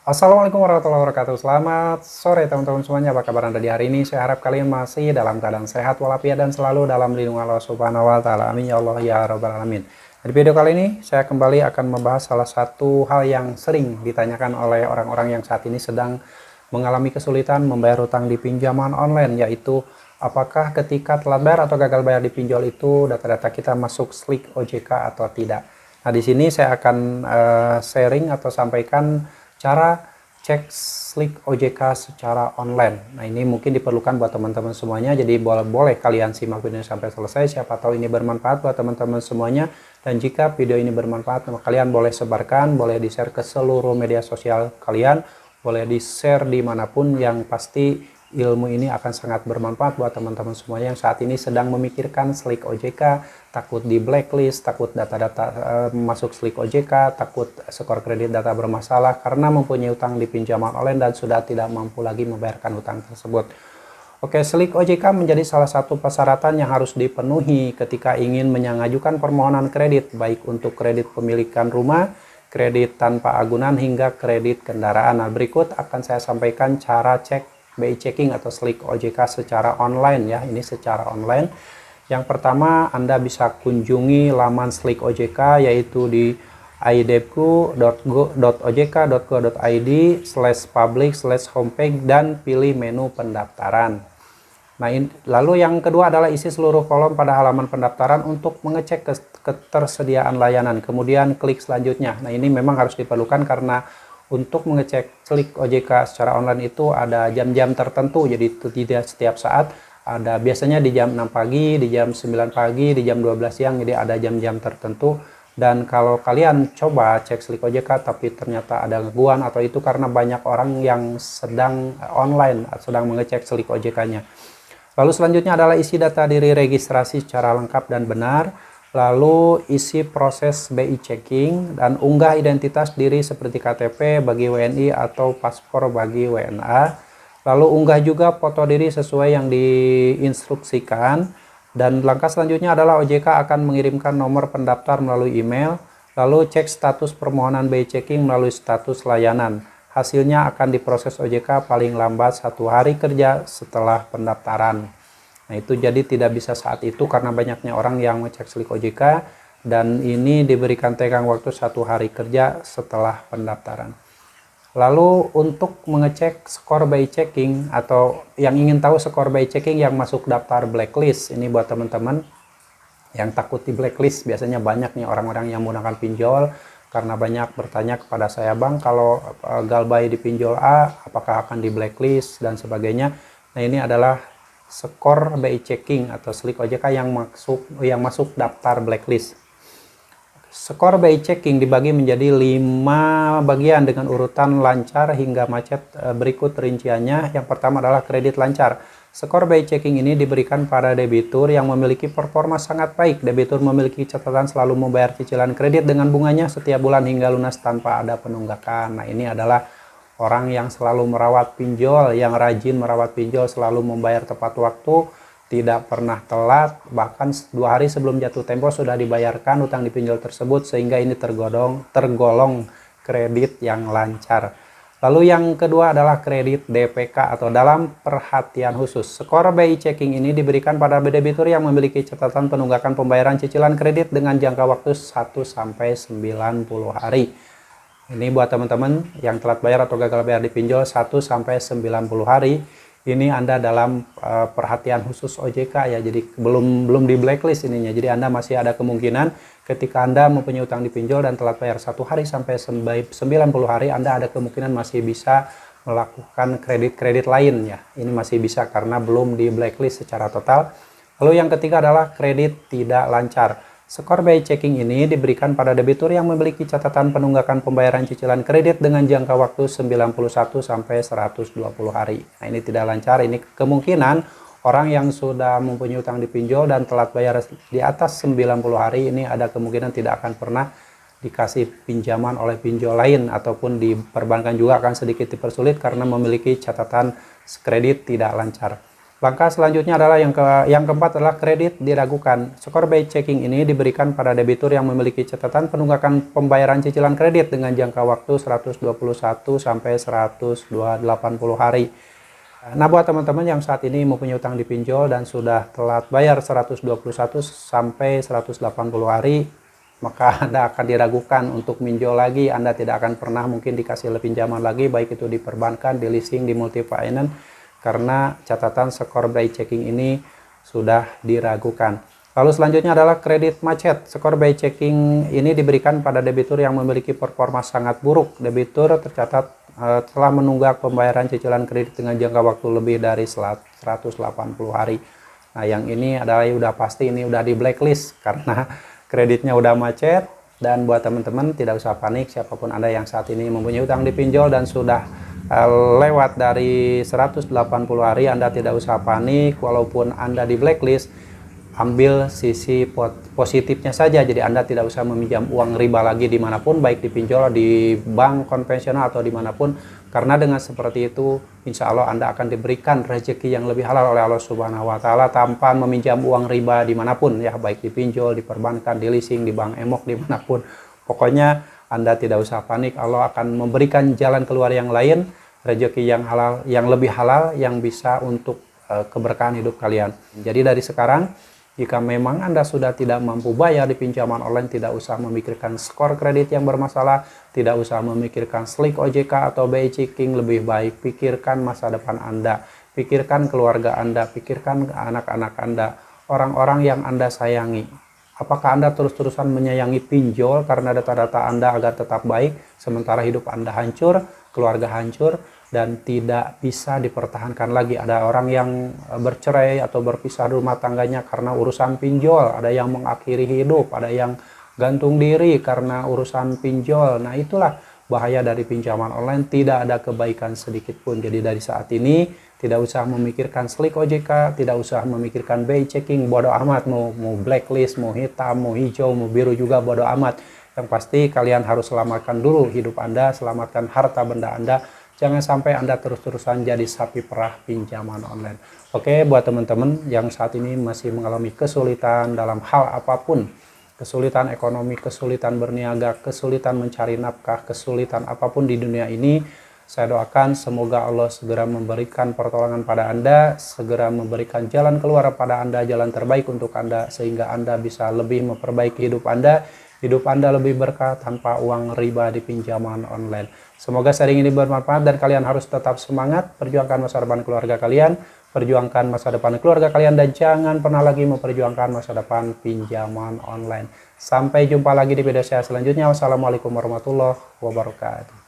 Assalamualaikum warahmatullahi wabarakatuh. Selamat sore teman-teman semuanya. Apa kabar Anda di hari ini? Saya harap kalian masih dalam keadaan sehat walafiat dan selalu dalam lindungan Allah Subhanahu wa taala. Amin ya Allah ya rabbal alamin. Di video kali ini saya kembali akan membahas salah satu hal yang sering ditanyakan oleh orang-orang yang saat ini sedang mengalami kesulitan membayar hutang di pinjaman online, yaitu apakah ketika telat bayar atau gagal bayar di pinjol itu data-data kita masuk slik OJK atau tidak. Nah, di sini saya akan sharing atau sampaikan cara cek slik OJK secara online. Nah, ini mungkin diperlukan buat teman-teman semuanya, jadi boleh kalian simak videonya sampai selesai. Siapa tahu ini bermanfaat buat teman-teman semuanya. Dan jika video ini bermanfaat, maka kalian boleh sebarkan, boleh di-share ke seluruh media sosial kalian, boleh di-share dimanapun, yang pasti ilmu ini akan sangat bermanfaat buat teman-teman semuanya yang saat ini sedang memikirkan slik OJK, takut di blacklist, takut data-data masuk slik OJK, takut skor kredit data bermasalah karena mempunyai utang di pinjaman online dan sudah tidak mampu lagi membayarkan utang tersebut. Oke, slik OJK menjadi salah satu persyaratan yang harus dipenuhi ketika ingin mengajukan permohonan kredit, baik untuk kredit pemilikan rumah, kredit tanpa agunan, hingga kredit kendaraan. Nah, berikut akan saya sampaikan cara cek BI checking atau slik OJK secara online ya. Ini secara online. Yang pertama, Anda bisa kunjungi laman slik OJK, yaitu di idebku.ojk.go.id/public/homepage dan pilih menu pendaftaran. Nah, lalu yang kedua adalah isi seluruh kolom pada halaman pendaftaran untuk mengecek ketersediaan layanan. Kemudian klik selanjutnya. Nah, ini memang harus diperlukan karena untuk mengecek slik OJK secara online itu ada jam-jam tertentu, jadi tidak setiap saat. Ada biasanya di jam 6 pagi, di jam 9 pagi, di jam 12 siang, jadi ada jam-jam tertentu. Dan kalau kalian coba cek slik OJK tapi ternyata ada gangguan, atau itu karena banyak orang yang sedang online, sedang mengecek slik OJK-nya. Lalu selanjutnya adalah isi data diri registrasi secara lengkap dan benar. Lalu isi proses BI checking dan unggah identitas diri seperti KTP bagi WNI atau paspor bagi WNA. Lalu unggah juga foto diri sesuai yang diinstruksikan. Dan langkah selanjutnya adalah OJK akan mengirimkan nomor pendaftar melalui email. Lalu cek status permohonan BI checking melalui status layanan. Hasilnya akan diproses OJK paling lambat 1 hari kerja setelah pendaftaran. Nah, itu jadi tidak bisa saat itu karena banyaknya orang yang mengecek slik OJK, dan ini diberikan tenggang waktu 1 hari kerja setelah pendaftaran. Lalu untuk mengecek skor BI checking atau yang ingin tahu skor BI checking yang masuk daftar blacklist, ini buat teman-teman yang takut di blacklist. Biasanya banyak nih orang-orang yang menggunakan pinjol karena banyak bertanya kepada saya, "Bang, kalau galbay di pinjol A apakah akan di blacklist?" dan sebagainya. Nah, ini adalah skor BI checking atau slik OJK yang masuk daftar blacklist. Skor BI checking dibagi menjadi 5 bagian dengan urutan lancar hingga macet. Berikut rinciannya. Yang pertama adalah kredit lancar. Skor BI checking ini diberikan pada debitur yang memiliki performa sangat baik. Debitur memiliki catatan selalu membayar cicilan kredit dengan bunganya setiap bulan hingga lunas tanpa ada penunggakan. Nah, ini adalah orang yang selalu merawat pinjol, yang rajin merawat pinjol, selalu membayar tepat waktu, tidak pernah telat, bahkan 2 hari sebelum jatuh tempo sudah dibayarkan utang di pinjol tersebut, sehingga ini tergolong kredit yang lancar. Lalu yang kedua adalah kredit DPK atau dalam perhatian khusus. Skor BI checking ini diberikan pada debitur yang memiliki catatan penunggakan pembayaran cicilan kredit dengan jangka waktu 1-90 hari. Ini buat teman-teman yang telat bayar atau gagal bayar di pinjol 1-90 hari. Ini Anda dalam perhatian khusus OJK ya. Jadi belum di blacklist ininya. Jadi Anda masih ada kemungkinan ketika Anda mempunyai utang di pinjol dan telat bayar 1 hari sampai 90 hari, Anda ada kemungkinan masih bisa melakukan kredit-kredit lain ya. Ini masih bisa karena belum di blacklist secara total. Lalu yang ketiga adalah kredit tidak lancar. Skor BI checking ini diberikan pada debitur yang memiliki catatan penunggakan pembayaran cicilan kredit dengan jangka waktu 91-120 hari. Nah, ini tidak lancar. Ini kemungkinan orang yang sudah mempunyai utang di pinjol dan telat bayar di atas 90 hari, ini ada kemungkinan tidak akan pernah dikasih pinjaman oleh pinjol lain, ataupun di perbankan juga akan sedikit dipersulit karena memiliki catatan kredit tidak lancar. Langkah selanjutnya adalah yang keempat adalah kredit diragukan. Skor by checking ini diberikan pada debitur yang memiliki catatan penunggakan pembayaran cicilan kredit dengan jangka waktu 121 sampai 180 hari. Nah, buat teman-teman yang saat ini mempunyai utang di pinjol dan sudah telat bayar 121 sampai 180 hari, maka Anda akan diragukan untuk minjol lagi. Anda tidak akan pernah mungkin dikasih pinjaman lagi, baik itu di perbankan, di leasing, di multi finance, karena catatan skor by checking ini sudah diragukan. Lalu selanjutnya adalah kredit macet. Skor by checking ini diberikan pada debitur yang memiliki performa sangat buruk. Debitur tercatat telah menunggak pembayaran cicilan kredit dengan jangka waktu lebih dari 180 hari. Nah, yang ini adalah udah pasti ini udah di blacklist karena kreditnya udah macet. Dan buat teman-teman tidak usah panik, siapapun Anda yang saat ini mempunyai utang di pinjol dan sudah lewat dari 180 hari, Anda tidak usah panik. Walaupun Anda di blacklist, ambil sisi positifnya saja. Jadi Anda tidak usah meminjam uang riba lagi dimanapun, baik di pinjol, di bank konvensional atau dimanapun. Karena dengan seperti itu, insya Allah Anda akan diberikan rezeki yang lebih halal oleh Allah Subhanahu Wa Taala tanpa meminjam uang riba dimanapun, ya, baik di pinjol, di perbankan, di leasing, di bank emok, dimanapun. Pokoknya Anda tidak usah panik. Allah akan memberikan jalan keluar yang lain, rezeki yang halal, yang lebih halal, yang bisa untuk keberkahan hidup kalian. Jadi dari sekarang, jika memang Anda sudah tidak mampu bayar di pinjaman online, tidak usah memikirkan skor kredit yang bermasalah, tidak usah memikirkan slik OJK atau BI checking. Lebih baik pikirkan masa depan Anda, pikirkan keluarga Anda, pikirkan anak-anak Anda, orang-orang yang Anda sayangi. Apakah Anda terus-terusan menyayangi pinjol karena data-data Anda agar tetap baik, sementara hidup Anda hancur, keluarga hancur, dan tidak bisa dipertahankan lagi? Ada orang yang bercerai atau berpisah rumah tangganya karena urusan pinjol, ada yang mengakhiri hidup, ada yang gantung diri karena urusan pinjol. Nah, itulah bahaya dari pinjaman online, tidak ada kebaikan sedikit pun. Jadi dari saat ini tidak usah memikirkan slik OJK, tidak usah memikirkan BI checking, bodoh amat, mau blacklist, mau hitam, mau hijau, mau biru juga bodoh amat. Yang pasti kalian harus selamatkan dulu hidup Anda, selamatkan harta benda Anda. Jangan sampai Anda terus-terusan jadi sapi perah pinjaman online. Oke, buat teman-teman yang saat ini masih mengalami kesulitan dalam hal apapun, kesulitan ekonomi, kesulitan berniaga, kesulitan mencari nafkah, kesulitan apapun di dunia ini, saya doakan semoga Allah segera memberikan pertolongan pada Anda, segera memberikan jalan keluar pada Anda, jalan terbaik untuk Anda, sehingga Anda bisa lebih memperbaiki hidup Anda lebih berkah tanpa uang riba di pinjaman online. Semoga sharing ini bermanfaat dan kalian harus tetap semangat, perjuangkan masa depan keluarga kalian, perjuangkan masa depan keluarga kalian, dan jangan pernah lagi memperjuangkan masa depan pinjaman online. Sampai jumpa lagi di video saya selanjutnya. Wassalamualaikum warahmatullahi wabarakatuh.